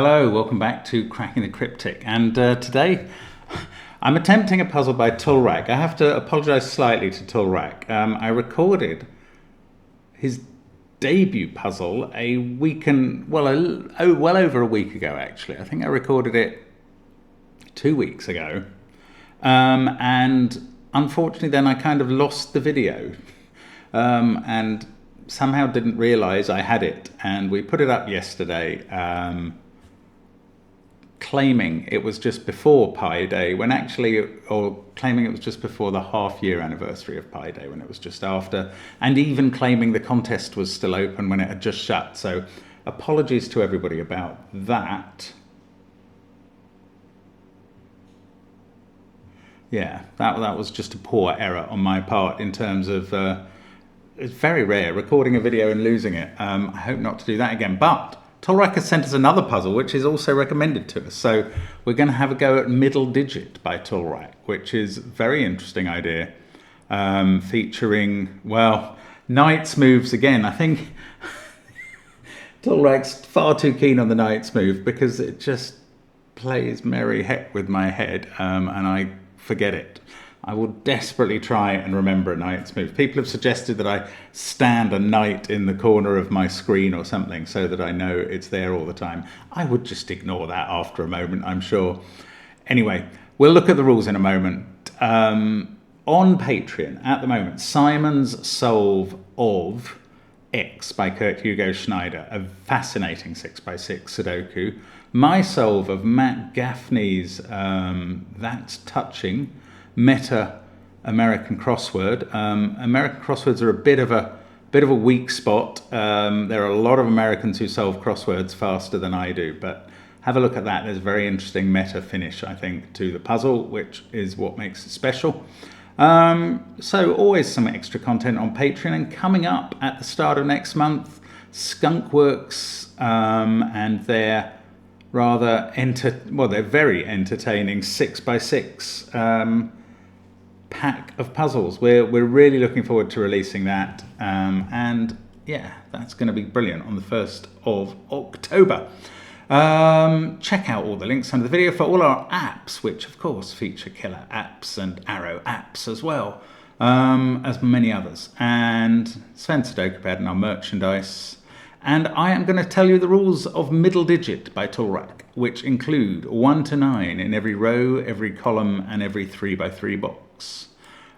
Hello, welcome back to Cracking the Cryptic, and today I'm attempting a puzzle by Tulrak. I have to apologise slightly to Tulrak. I recorded his debut puzzle well over a week ago actually. I think I recorded it 2 weeks ago, and unfortunately then I kind of lost the video and somehow didn't realise I had it, and we put it up yesterday claiming it was just before Pi Day, when actually, or claiming it was just before the half-year anniversary of Pi Day, when it was just after, and even claiming the contest was still open when it had just shut. So apologies to everybody about that. Yeah, that was just a poor error on my part in terms of, it's very rare recording a video and losing it. I hope not to do that again, but Tulrak has sent us another puzzle which is also recommended to us. So we're going to have a go at Middle Digit by Tulrak, which is a very interesting idea, featuring, well, Knight's moves again. I think Tulrak's far too keen on the Knight's move because it just plays merry heck with my head, and I forget it. I will desperately try and remember a Knight's move. People have suggested that I stand a knight in the corner of my screen or something so that I know it's there all the time. I would just ignore that after a moment, I'm sure. Anyway, we'll look at the rules in a moment. On Patreon at the moment, Simon's Solve of X by Kurt Hugo Schneider, a fascinating 6x6 Sudoku. My solve of Matt Gaffney's That's Touching meta American crossword. American crosswords are a bit of a weak spot. There are a lot of Americans who solve crosswords faster than I do, but have a look at that. There's a very interesting meta finish, I think, to the puzzle, which is what makes it special. So always some extra content on Patreon, and coming up at the start of next month, Skunkworks and their they're very entertaining 6x6 pack of puzzles. We're really looking forward to releasing that, and yeah, that's going to be brilliant on the 1st of October. Check out all the links under the video for all our apps, which of course feature killer apps and arrow apps as well, as many others, and Sven SUDOKU PAD and our merchandise. And I am going to tell you the rules of Middle Digit by Tulrak, which include 1 to 9 in every row, every column, and every 3x3 box.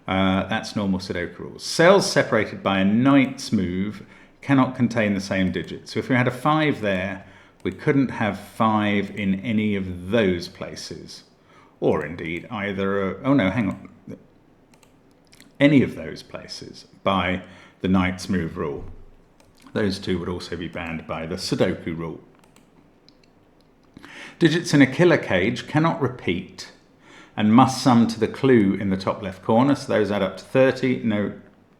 That's normal Sudoku rules. Cells separated by a Knight's move cannot contain the same digit. So if we had a 5 there, we couldn't have 5 in any of those places. Or indeed either, any of those places by the Knight's move rule. Those two would also be banned by the Sudoku rule. Digits in a killer cage cannot repeat and must sum to the clue in the top left corner. So those add up to 30, no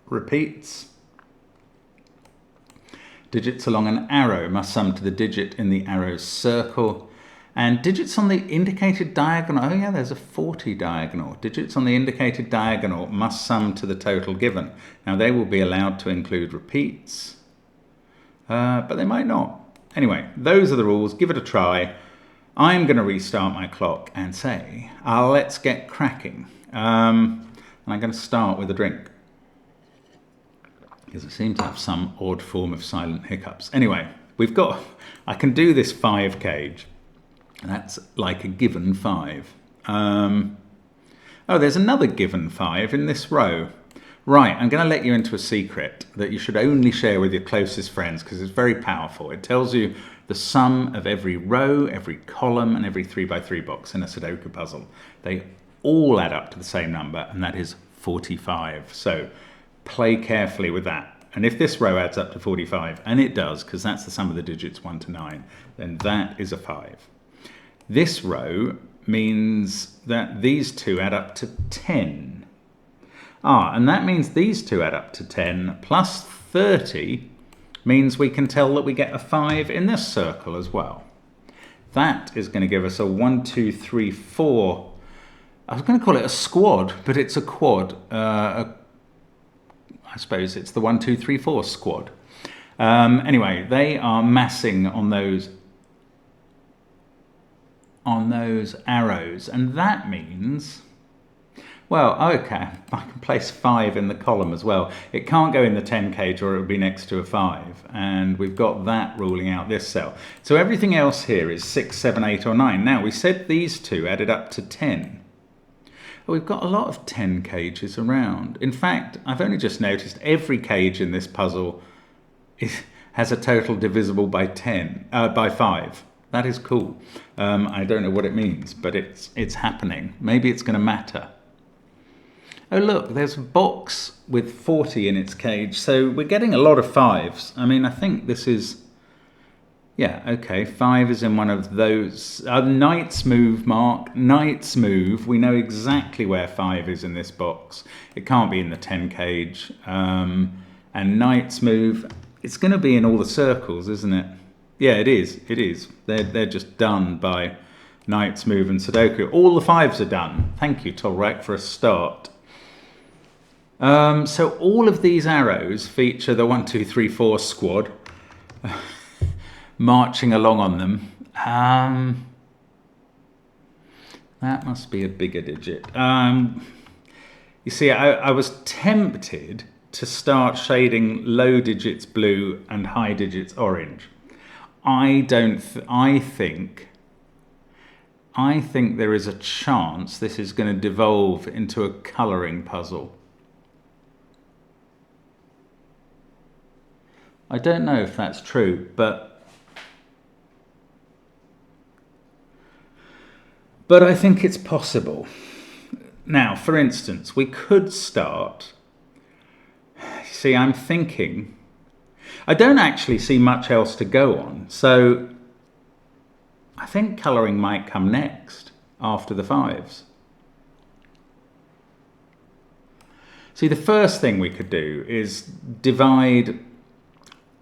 repeats. Digits along an arrow must sum to the digit in the arrow's circle. And digits on the indicated diagonal, oh yeah, there's a 40 diagonal. Digits on the indicated diagonal must sum to the total given. Now they will be allowed to include repeats, but they might not. Anyway, those are the rules. Give it a try. I'm going to restart my clock and say, let's get cracking. And I'm going to start with a drink, because I seem to have some odd form of silent hiccups. Anyway, I can do this 5 cage. That's like a given 5. There's another given 5 in this row. Right, I'm going to let you into a secret that you should only share with your closest friends, because it's very powerful. It tells you the sum of every row, every column, and every 3x3 box in a Sudoku puzzle. They all add up to the same number, and that is 45. So play carefully with that. And if this row adds up to 45, and it does, because that's the sum of the digits 1 to 9, then that is a 5. This row means that these two add up to 10. And that means these two add up to 10, plus 30 means we can tell that we get a 5 in this circle as well. That is going to give us a 1, 2, 3, 4. I was going to call it a squad, but it's a quad. I suppose it's the 1, 2, 3, 4 squad. Anyway, they are massing on those on those arrows, and that means, well, okay, I can place 5 in the column as well. It can't go in the 10 cage or it would be next to a 5, and we've got that ruling out this cell. So everything else here is 6, 7, 8 or 9. Now we said these two added up to 10. We've got a lot of 10 cages around. In fact, I've only just noticed every cage in this puzzle has a total divisible by 5. That is cool. I don't know what it means, but it's happening. Maybe it's going to matter. Oh look, there's a box with 40 in its cage, so we're getting a lot of 5s. I mean, I think this is, yeah, okay, 5 is in one of those. Knight's move, Mark, Knight's move. We know exactly where 5 is in this box. It can't be in the 10 cage. And Knight's move, it's going to be in all the circles, isn't it? Yeah, it is. It is. They're just done by Knight's move and Sudoku. All the 5s are done. Thank you, Tolrak, for a start. So all of these arrows feature the 1, 2, 3, 4 squad marching along on them. That must be a bigger digit. You see, I was tempted to start shading low digits blue and high digits orange. I think there is a chance this is going to devolve into a colouring puzzle. I don't know if that's true, but I think it's possible. Now, for instance, we could start. See, I'm thinking, I don't actually see much else to go on, so I think colouring might come next after the 5s. See, the first thing we could do is divide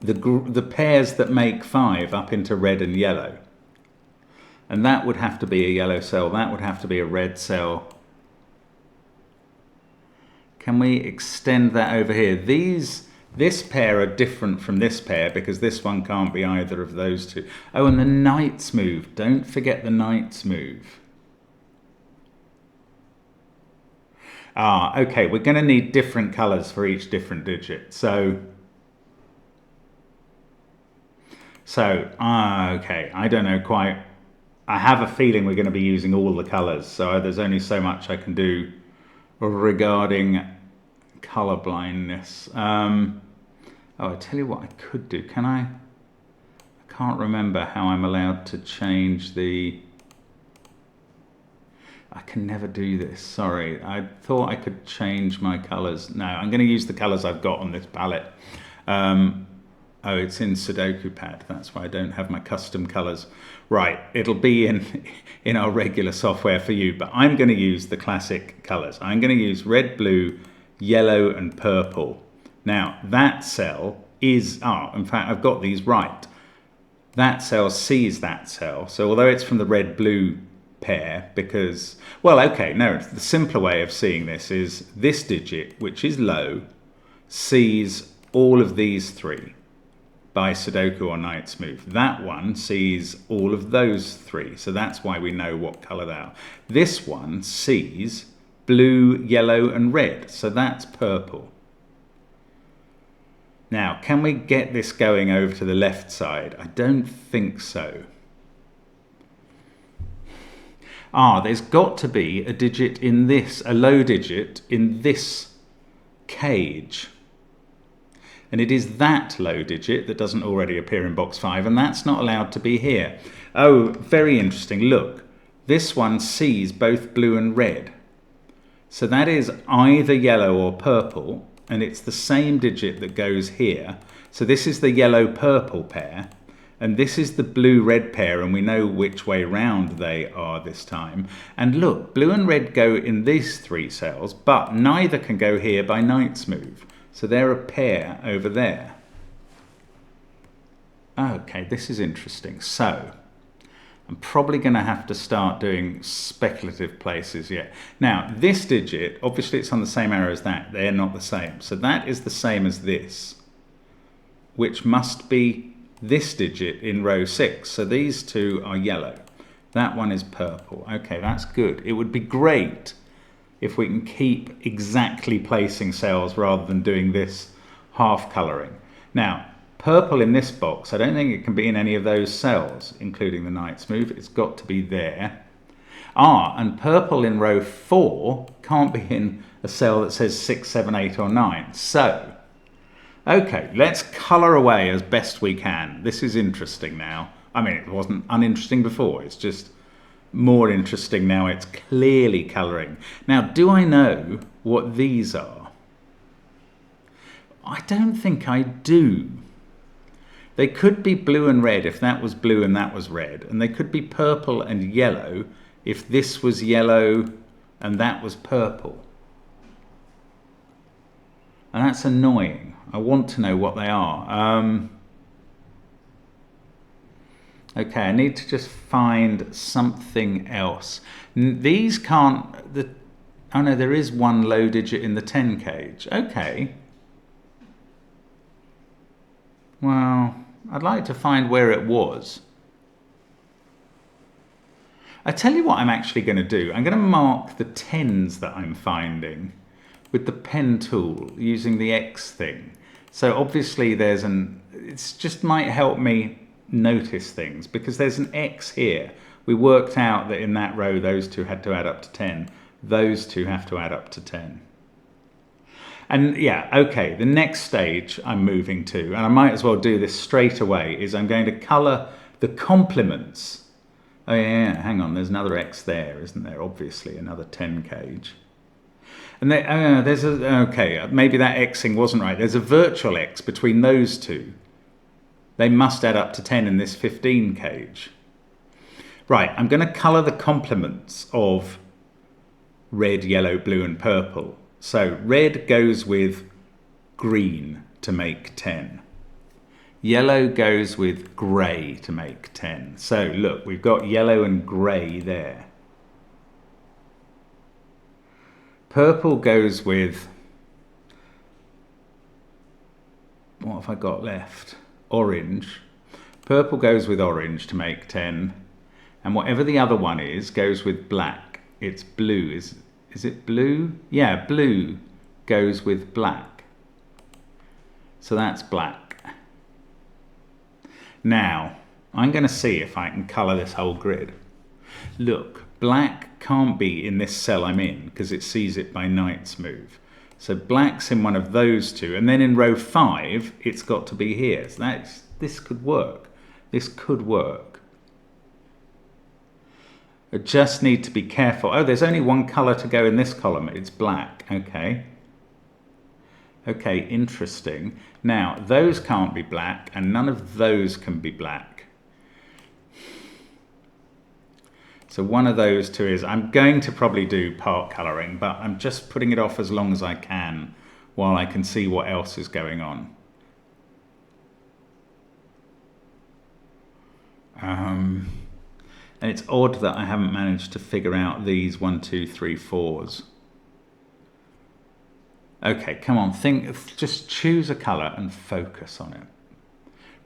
the pairs that make 5 up into red and yellow. And that would have to be a yellow cell, that would have to be a red cell. Can we extend that over here? This pair are different from this pair because this one can't be either of those two. Oh, and the Knight's move. Don't forget the Knight's move. Okay, we're going to need different colours for each different digit. So okay, I don't know quite. I have a feeling we're going to be using all the colours, so there's only so much I can do regarding colour blindness. I tell you what I could do. Can I can't remember how I'm allowed to change the... I can never do this, sorry. I thought I could change my colours. No, I'm going to use the colours I've got on this palette. Oh, it's in Sudoku Pad. That's why I don't have my custom colours. Right, it'll be in our regular software for you, but I'm going to use the classic colours. I'm going to use red, blue, yellow and purple. Now, that cell is, in fact, I've got these right. That cell sees that cell. So although it's from the red-blue pair, because, well, okay, no, the simpler way of seeing this is this digit, which is low, sees all of these 3. By Sudoku or Knight's move. That one sees all of those 3, so that's why we know what colour they are. This one sees blue, yellow and red, so that's purple. Now, can we get this going over to the left side? I don't think so. There's got to be a digit in this, a low digit in this cage. And it is that low digit that doesn't already appear in box 5, and that's not allowed to be here. Oh, very interesting. Look, this one sees both blue and red. So that is either yellow or purple, and it's the same digit that goes here. So this is the yellow-purple pair, and this is the blue-red pair, and we know which way round they are this time. And look, blue and red go in these 3 cells, but neither can go here by Knight's move. So they're a pair over there. Okay, this is interesting. So I'm probably going to have to start doing speculative places yet. Now, this digit, obviously it's on the same arrow as that. They're not the same. So that is the same as this, which must be this digit in row 6. So these 2 are yellow. That one is purple. Okay, that's good. It would be great if we can keep exactly placing cells rather than doing this half colouring. Now, purple in this box, I don't think it can be in any of those cells, including the knight's move. It's got to be there. And purple in row 4 can't be in a cell that says 6, 7, 8 or 9. So, okay, let's colour away as best we can. This is interesting now. I mean, it wasn't uninteresting before. It's just more interesting now. It's clearly colouring. Now, do I know what these are? I don't think I do. They could be blue and red if that was blue and that was red. And they could be purple and yellow if this was yellow and that was purple. And that's annoying. I want to know what they are. Okay, I need to just find something else. These can't... Oh no, there is one low digit in the 10 cage. Okay. Well, I'd like to find where it was. I tell you what I'm actually going to do. I'm going to mark the 10s that I'm finding with the pen tool using the X thing. So obviously there's it just might help me notice things because there's an X here. We worked out that in that row those two had to add up to 10. Those two have to add up to 10. And yeah, okay, the next stage I'm moving to, and I might as well do this straight away, is I'm going to colour the complements. Oh yeah, hang on, there's another X there, isn't there? Obviously, another 10 cage. And there's okay, maybe that Xing wasn't right. There's a virtual X between those two. They must add up to 10 in this 15 cage. Right, I'm going to colour the complements of red, yellow, blue and purple. So red goes with green to make 10. Yellow goes with grey to make 10. So look, we've got yellow and grey there. Purple goes with, what have I got left? Orange. Purple goes with orange to make 10. And whatever the other one is, goes with black. It's blue. Is it blue? Yeah, blue goes with black. So that's black. Now, I'm going to see if I can colour this whole grid. Look, black can't be in this cell I'm in because it sees it by knight's move. So black's in one of those two. And then in row 5, it's got to be here. So this could work. This could work. I just need to be careful. Oh, there's only one colour to go in this column. It's black. Okay. Okay, interesting. Now, those can't be black, and none of those can be black. So one of those two is, I'm going to probably do part colouring, but I'm just putting it off as long as I can while I can see what else is going on. And it's odd that I haven't managed to figure out these 1, 2, 3, 4s. Okay, come on, just choose a colour and focus on it.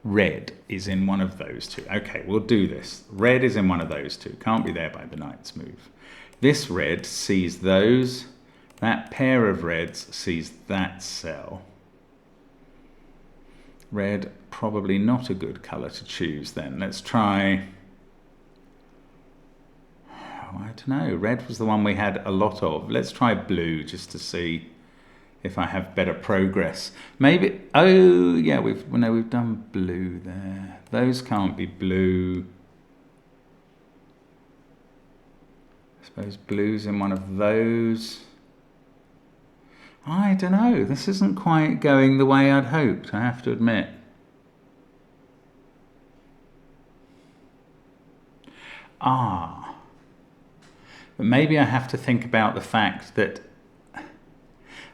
Red is in one of those two. Okay, we'll do this. Red is in one of those two. Can't be there by the knight's move. This red sees those. That pair of reds sees that cell. Red, probably not a good colour to choose then. Let's try... I don't know. Red was the one we had a lot of. Let's try blue just to see if I have better progress. Maybe, oh yeah, we've done blue there. Those can't be blue. I suppose blue's in one of those. I don't know. This isn't quite going the way I'd hoped, I have to admit. But maybe I have to think about the fact that,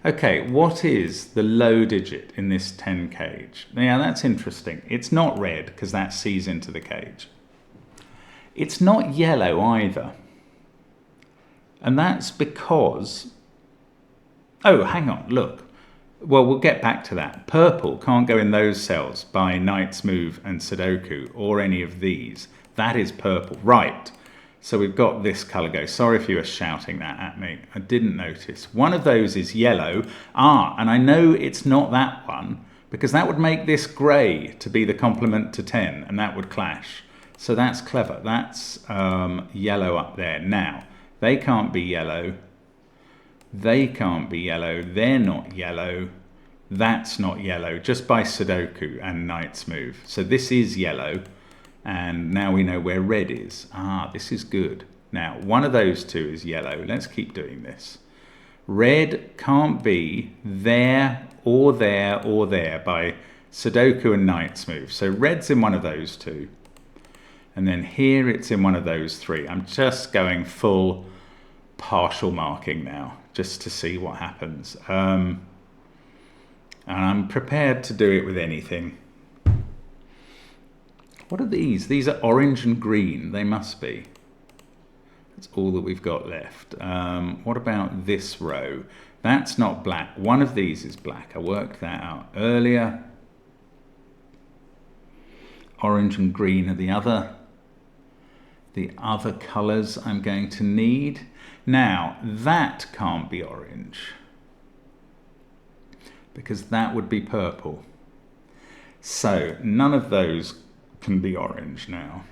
okay, what is the low digit in this 10 cage? Yeah, that's interesting. It's not red, because that sees into the cage. It's not yellow either. And that's because... Oh, hang on, look. Well, we'll get back to that. Purple can't go in those cells by knight's move and Sudoku, or any of these. That is purple. Right. So we've got this colour go. Sorry if you were shouting that at me. I didn't notice. One of those is yellow. And I know it's not that one because that would make this grey to be the complement to 10 and that would clash. So that's clever. That's yellow up there. Now, they can't be yellow. They can't be yellow. They're not yellow. That's not yellow, just by Sudoku and Knight's Move. So this is yellow. And now we know where red is. This is good. Now, one of those two is yellow. Let's keep doing this. Red can't be there or there or there by Sudoku and Knight's Move. So red's in one of those two. And then here it's in one of those three. I'm just going full partial marking now, just to see what happens. And I'm prepared to do it with anything. What are these? These are orange and green. They must be. That's all that we've got left. What about this row? That's not black. One of these is black. I worked that out earlier. Orange and green are the other colours I'm going to need. Now, that can't be orange because that would be purple. So none of those can be orange now.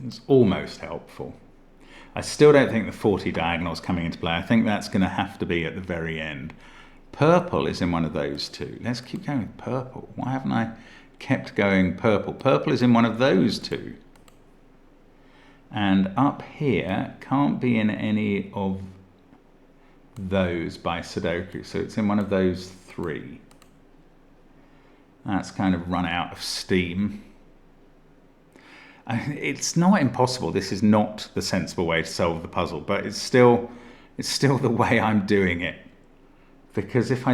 It's almost helpful. I still don't think the 40 diagonals coming into play. I think that's going to have to be at the very end. Purple is in one of those two. Let's keep going with purple. Why haven't I kept going purple? Purple is in one of those two. And up here can't be in any of those by Sudoku. So it's in one of those three. That's kind of run out of steam. It's not impossible. This is not the sensible way to solve the puzzle, but it's still the way I'm doing it. Because if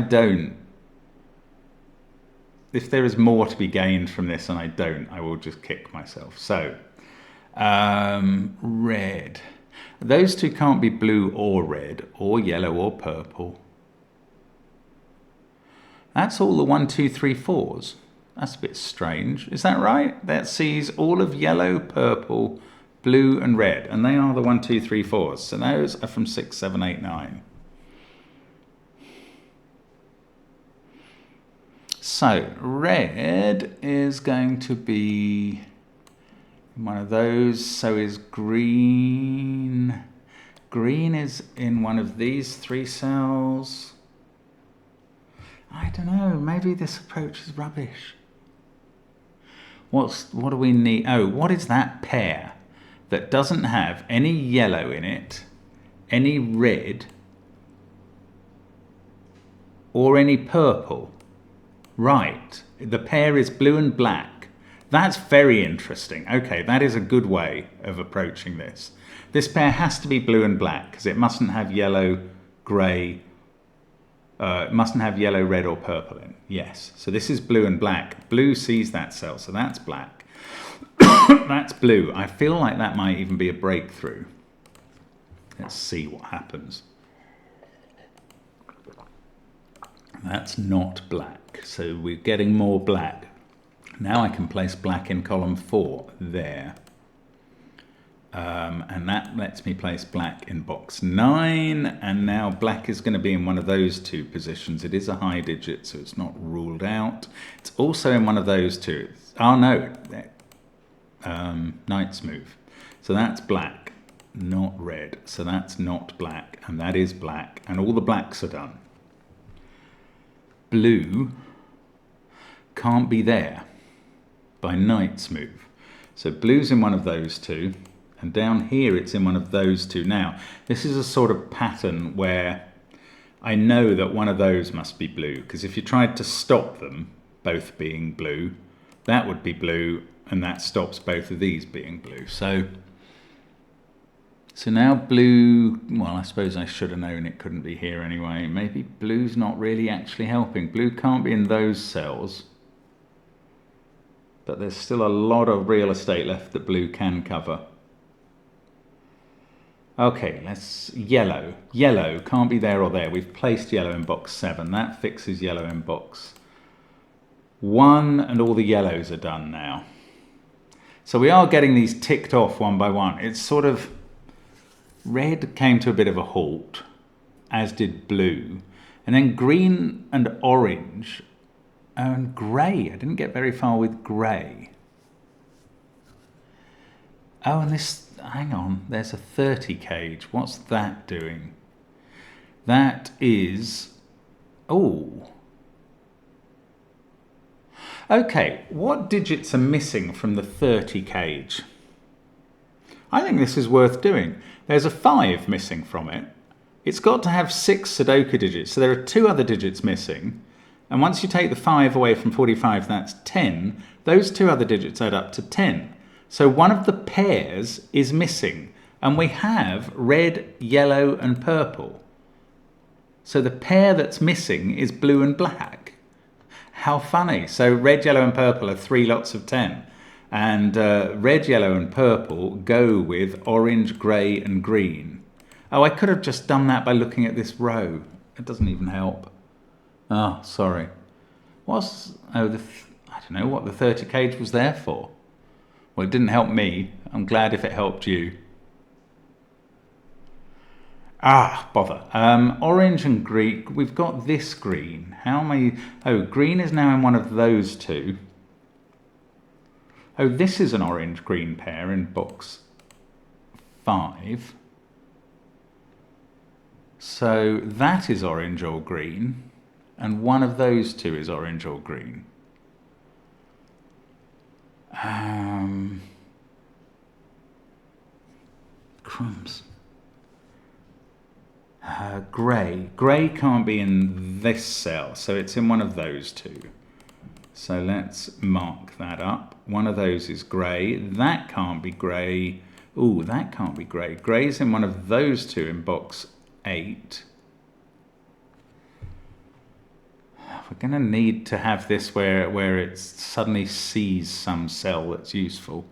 there is more to be gained from this and I don't, I will just kick myself. So, red. Those two can't be blue or red, or yellow or purple. That's all the 1, 2, 3, 4s. That's a bit strange. Is that right? That sees all of yellow, purple, blue and red. And they are the 1, 2, 3, 4s. So those are from 6, 7, 8, 9. So red is going to be one of those. So is green. Green is in one of these three cells. I don't know, maybe this approach is rubbish. What do we need? Oh, what is that pair that doesn't have any yellow in it, any red, or any purple? Right, the pair is blue and black. That's very interesting. Okay, that is a good way of approaching this. This pair has to be blue and black because it mustn't have yellow, grey, it mustn't have yellow, red or purple in. Yes, so this is blue and black. Blue sees that cell, so that's black. That's blue. I feel like that might even be a breakthrough. Let's see what happens. That's not black, so we're getting more black. Now I can place black in column 4 there. And that lets me place black in box 9, and now black is going to be in one of those two positions. It is a high digit, so it's not ruled out. It's also in one of those two. Oh no, Knight's Move. So that's black, not red. So that's not black, and that is black, and all the blacks are done. Blue can't be there by Knight's Move. So blue's in one of those two. And down here, it's in one of those two. Now, this is a sort of pattern where I know that one of those must be blue, because if you tried to stop them both being blue, that would be blue, and that stops both of these being blue. So now blue, well, I suppose I should have known it couldn't be here anyway. Maybe blue's not really actually helping. Blue can't be in those cells, but there's still a lot of real estate left that blue can cover. Okay, yellow. Yellow can't be there or there. We've placed yellow in box 7. That fixes yellow in box 1, and all the yellows are done now. So we are getting these ticked off one by one. It's sort of, red came to a bit of a halt, as did blue. And then green and orange, and grey. I didn't get very far with grey. Oh, and this, hang on, there's a 30 cage. What's that doing? That is, oh. Okay, what digits are missing from the 30 cage? I think this is worth doing. There's a 5 missing from it. It's got to have 6 Sudoku digits, so there are 2 other digits missing. And once you take the 5 away from 45, that's 10. Those 2 other digits add up to 10. So one of the pairs is missing. And we have red, yellow, and purple. So the pair that's missing is blue and black. How funny. So red, yellow, and purple are 3 lots of 10. And red, yellow, and purple go with orange, grey, and green. Oh, I could have just done that by looking at this row. It doesn't even help. Oh, sorry. I don't know what the 30 cage was there for. Well, it didn't help me. I'm glad if it helped you. Ah, bother. Orange and green. We've got this green. How many? Oh, green is now in one of those 2. Oh, this is an orange-green pair in box 5. So that is orange or green, and one of those 2 is orange or green. Crumbs. Grey. Grey can't be in this cell, so it's in one of those 2. So let's mark that up. One of those is grey. That can't be grey. Ooh, that can't be grey. Grey's in one of those 2 in box 8. We're going to need to have this where it suddenly sees some cell that's useful.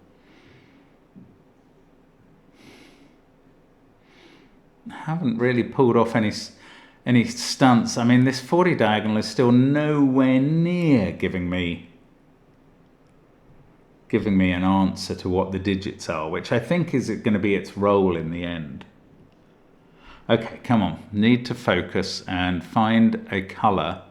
I haven't really pulled off any stunts. I mean, this 40 diagonal is still nowhere near giving me an answer to what the digits are, which I think is going to be its role in the end. Okay, come on. Need to focus and find a colour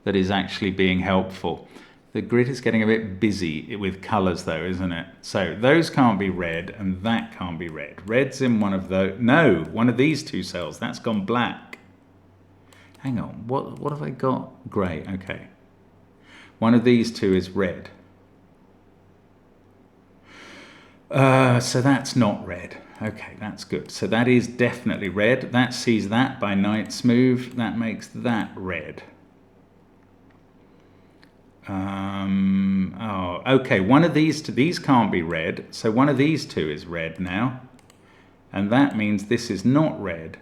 that is actually being helpful. The grid is getting a bit busy with colours though, isn't it? So those can't be red and that can't be red. Red's in one of those. No, one of these 2 cells. That's gone black. Hang on, what have I got? Grey, okay. One of these 2 is red. So that's not red. Okay, that's good. So that is definitely red. That sees that by Knight's move. That makes that red. Oh, okay. One of these can't be red. So one of these 2 is red now. And that means this is not red.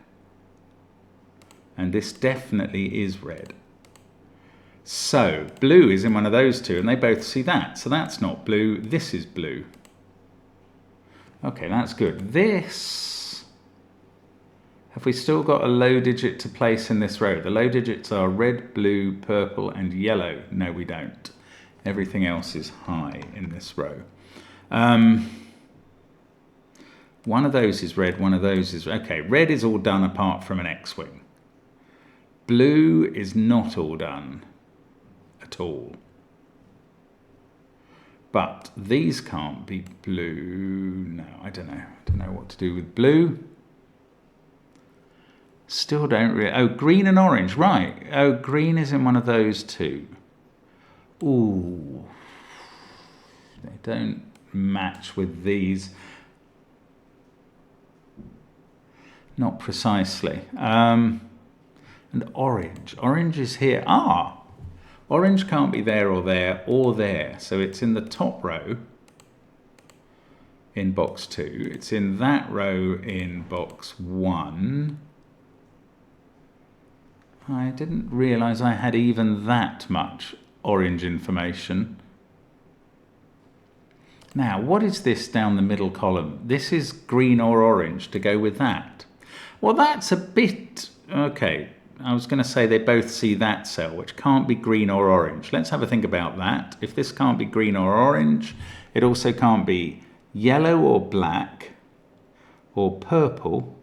And this definitely is red. So blue is in one of those 2 and they both see that. So that's not blue. This is blue. Okay, that's good. This, have we still got a low digit to place in this row? The low digits are red, blue, purple, and yellow. No, we don't. Everything else is high in this row. One of those is red, one of those is... Okay, red is all done apart from an X-wing. Blue is not all done at all. But these can't be blue. No, I don't know. I don't know what to do with blue. Still don't really... Oh, green and orange. Right. Oh, green is in one of those 2. Ooh. They don't match with these. Not precisely. And orange. Orange is here. Ah! Orange can't be there or there or there. So it's in the top row in box 2. It's in that row in box 1. I didn't realise I had even that much orange information. Now, what is this down the middle column? This is green or orange to go with that. Well, that's a bit... Okay. I was going to say they both see that cell, which can't be green or orange. Let's have a think about that. If this can't be green or orange, It also can't be yellow or black or purple.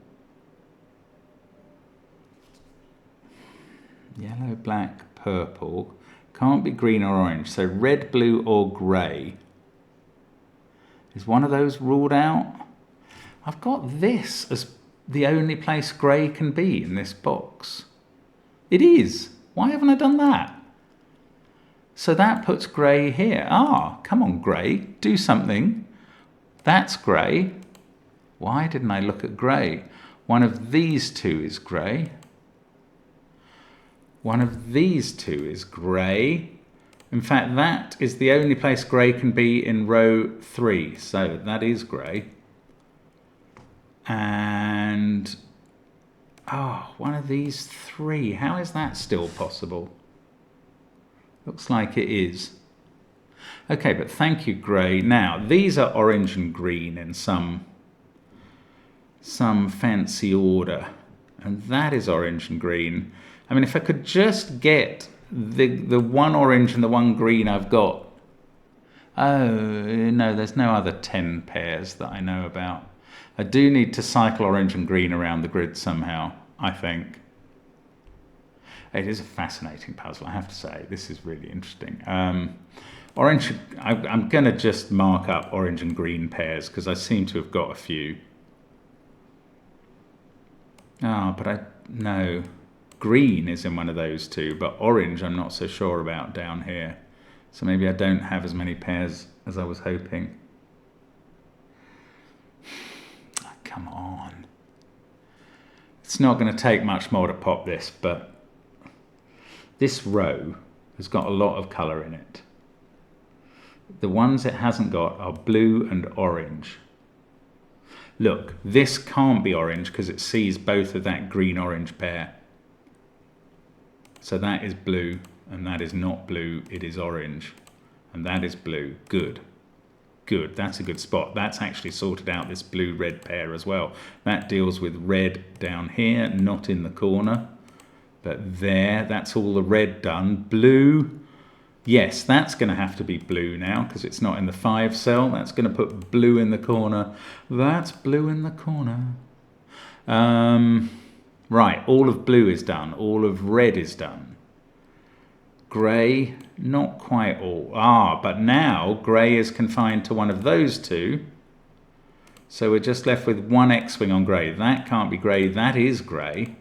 Yellow, black, purple. Can't be green or orange. So red, blue or grey. Is one of those ruled out? I've got this as the only place grey can be in this box. It is. Why haven't I done that? So that puts grey here. Ah, come on, grey. Do something. That's grey. Why didn't I look at grey? One of these two is grey. One of these two is grey. In fact, that is the only place grey can be in row 3. So that is grey. And, oh, one of these 3. How is that still possible? Looks like it is. Okay, but thank you, grey. Now, these are orange and green in some fancy order. And that is orange and green. I mean, if I could just get the one orange and the one green I've got. Oh, no, there's no other 10 pairs that I know about. I do need to cycle orange and green around the grid somehow, I think. It is a fascinating puzzle, I have to say. This is really interesting. Orange, I'm going to just mark up orange and green pairs because I seem to have got a few. Oh, but no. Green is in one of those two, but orange I'm not so sure about down here. So maybe I don't have as many pairs as I was hoping. Oh, come on. It's not going to take much more to pop this, but this row has got a lot of colour in it. The ones it hasn't got are blue and orange. Look, this can't be orange because it sees both of that green-orange pair. So that is blue, and that is not blue, it is orange. And that is blue. Good. Good, that's a good spot. That's actually sorted out this blue-red pair as well. That deals with red down here, not in the corner. But there, that's all the red done. Blue, yes, that's going to have to be blue now because it's not in the 5 cell. That's going to put blue in the corner. That's blue in the corner. Right, all of blue is done. All of red is done. Grey, not quite all. Ah, but now grey is confined to one of those two. So we're just left with one X-wing on grey. That can't be grey. That is grey.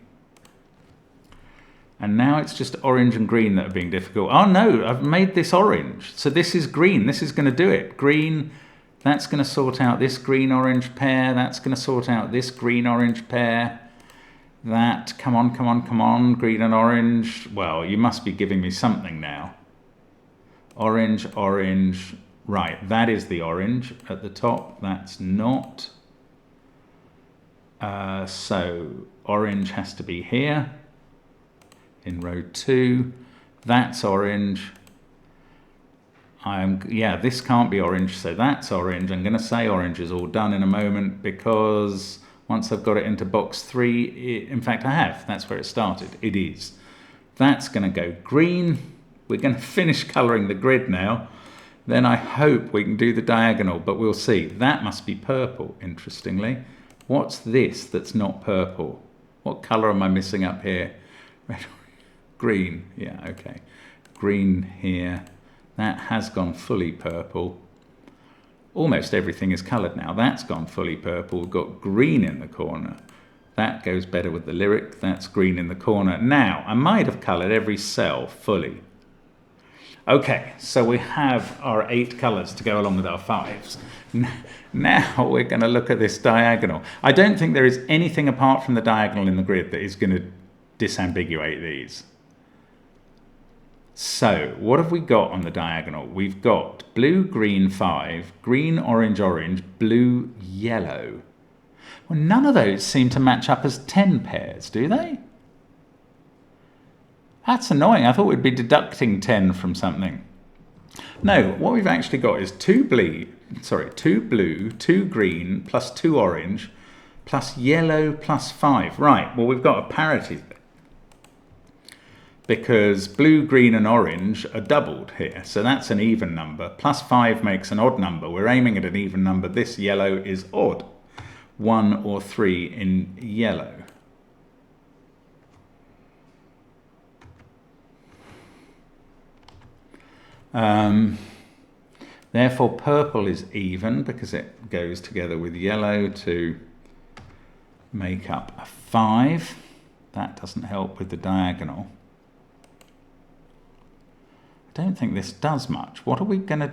And now it's just orange and green that are being difficult. Oh no, I've made this orange. So this is green. This is going to do it. Green, that's going to sort out this green-orange pair. That's going to sort out this green-orange pair. That, come on, come on, come on, green and orange. Well, you must be giving me something now. Orange, orange. Right, that is the orange at the top. That's not. So orange has to be here in row 2. That's orange. Yeah, this can't be orange, so that's orange. I'm going to say orange is all done in a moment because once I've got it into box 3, in fact I have, that's where it started, it is. That's going to go green. We're going to finish colouring the grid now. Then I hope we can do the diagonal, but we'll see. That must be purple, interestingly. What's this that's not purple? What colour am I missing up here? Red, green, yeah, okay. Green here. That has gone fully purple. Almost everything is coloured now. That's gone fully purple. We've got green in the corner. That goes better with the lyric. That's green in the corner. Now, I might have coloured every cell fully. Okay, so we have our 8 colours to go along with our 5s. Now we're going to look at this diagonal. I don't think there is anything apart from the diagonal in the grid that is going to disambiguate these. So, what have we got on the diagonal? We've got blue, green, 5, green, orange, orange, blue, yellow. Well, none of those seem to match up as 10 pairs, do they? That's annoying. I thought we'd be deducting 10 from something. No, what we've actually got is 2 blue, 2 green, plus 2 orange, plus yellow, plus 5. Right, well, we've got a parity. because blue, green and orange are doubled here. So that's an even number. Plus 5 makes an odd number. We're aiming at an even number. This yellow is odd. 1 or 3 in yellow. Therefore purple is even because it goes together with yellow to make up a 5. That doesn't help with the diagonal. I don't think this does much. What are we going to...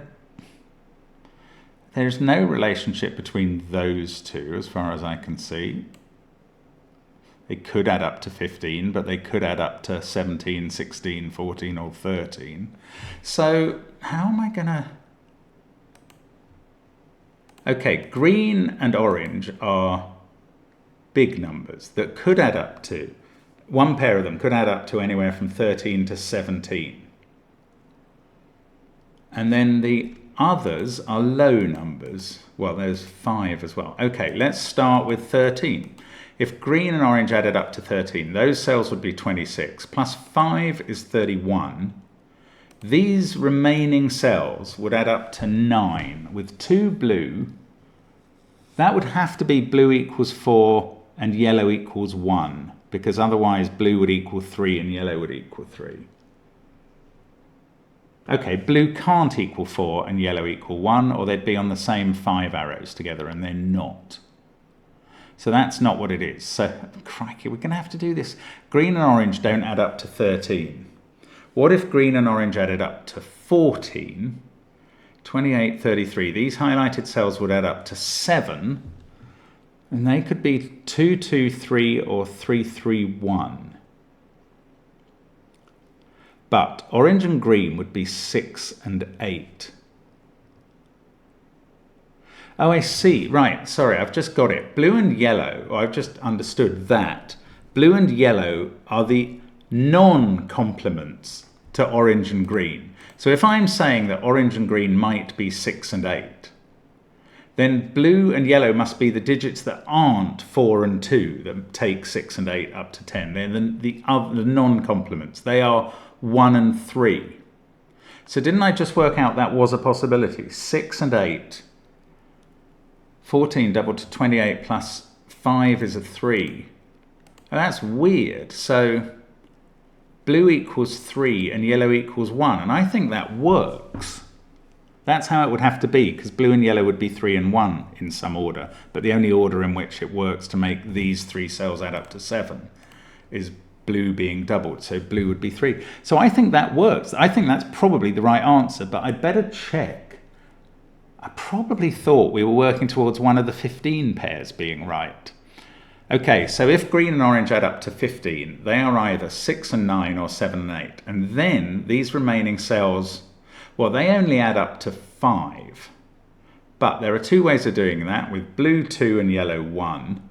There's no relationship between those two as far as I can see. They could add up to 15, but they could add up to 17, 16, 14 or 13. So how am I going to... Okay, green and orange are big numbers that could add up to, one pair of them could add up to anywhere from 13 to 17. And then the others are low numbers. Well, there's 5 as well. Okay, let's start with 13. If green and orange added up to 13, those cells would be 26. Plus 5 is 31. These remaining cells would add up to 9 with 2 blue. That would have to be blue equals 4 and yellow equals 1, because otherwise blue would equal 3 and yellow would equal 3. Okay, blue can't equal 4 and yellow equal 1, or they'd be on the same 5 arrows together, and they're not. So that's not what it is. So, crikey, we're going to have to do this. Green and orange don't add up to 13. What if green and orange added up to 14? 28, 33. These highlighted cells would add up to 7, and they could be 2, 2, 3 or 3, 3, 1. But orange and green would be 6 and 8. Oh, I see. Right, sorry, I've just got it. Blue and yellow, or I've just understood that. Blue and yellow are the non-complements to orange and green. So if I'm saying that orange and green might be 6 and 8, then blue and yellow must be the digits that aren't 4 and 2, that take 6 and 8 up to 10. They're the non-complements. They are 1 and 3. So didn't I just work out that was a possibility? 6 and 8. 14 doubled to 28 plus 5 is a 3. Oh, that's weird. So blue equals 3 and yellow equals 1. And I think that works. That's how it would have to be, because blue and yellow would be 3 and 1 in some order. But the only order in which it works to make these 3 cells add up to 7 is blue being doubled. So blue would be 3. So I think that works. I think that's probably the right answer, but I'd better check. I probably thought we were working towards one of the 15 pairs being right. Okay, so if green and orange add up to 15, they are either 6 and 9 or 7 and 8. And then these remaining cells, well, they only add up to 5. But there are 2 ways of doing that, with blue 2 and yellow 1.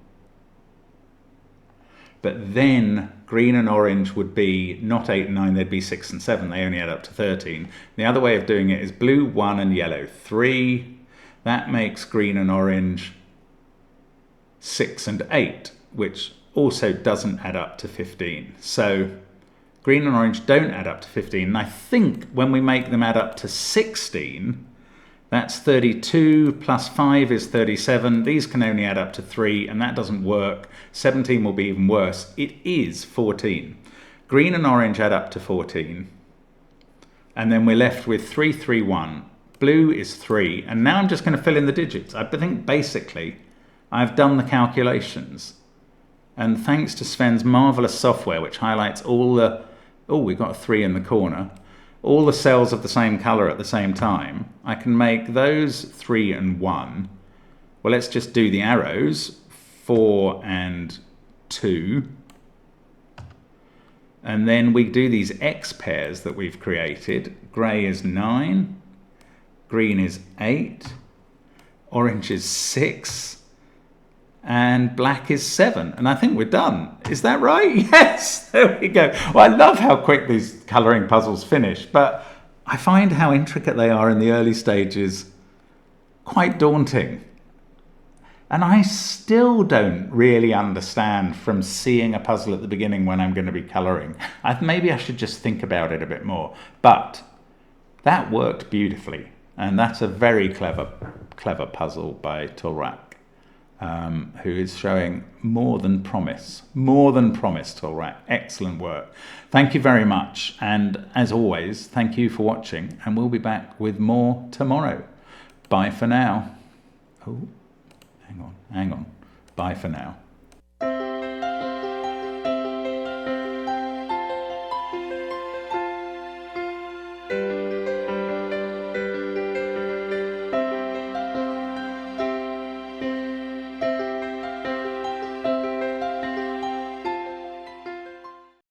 But then green and orange would be not 8 and 9, they'd be 6 and 7. They only add up to 13. The other way of doing it is blue 1 and yellow 3. That makes green and orange 6 and 8, which also doesn't add up to 15. So green and orange don't add up to 15. And I think when we make them add up to 16, that's 32 plus 5 is 37. These can only add up to 3, and that doesn't work. 17 will be even worse. It is 14. Green and orange add up to 14. And then we're left with 3, 3, 1. Blue is 3. And now I'm just going to fill in the digits. I think basically I've done the calculations. And thanks to Sven's marvellous software, which highlights all the... Oh, we've got a 3 in the corner. All the cells of the same colour at the same time, I can make those 3 and 1. Well, let's just do the arrows. 4 and 2. And then we do these X pairs that we've created. Grey is 9. Green is 8. Orange is 6. And black is 7. And I think we're done. Is that right? Yes, there we go. Well, I love how quick these colouring puzzles finish, but I find how intricate they are in the early stages quite daunting. And I still don't really understand from seeing a puzzle at the beginning when I'm going to be colouring. Maybe I should just think about it a bit more. But that worked beautifully. And that's a very clever puzzle by Tolrak, who is showing more than promise. More than promise, Tolrak. Excellent work. Thank you very much. And as always, thank you for watching. And we'll be back with more tomorrow. Bye for now. Oh. Hang on. Bye for now.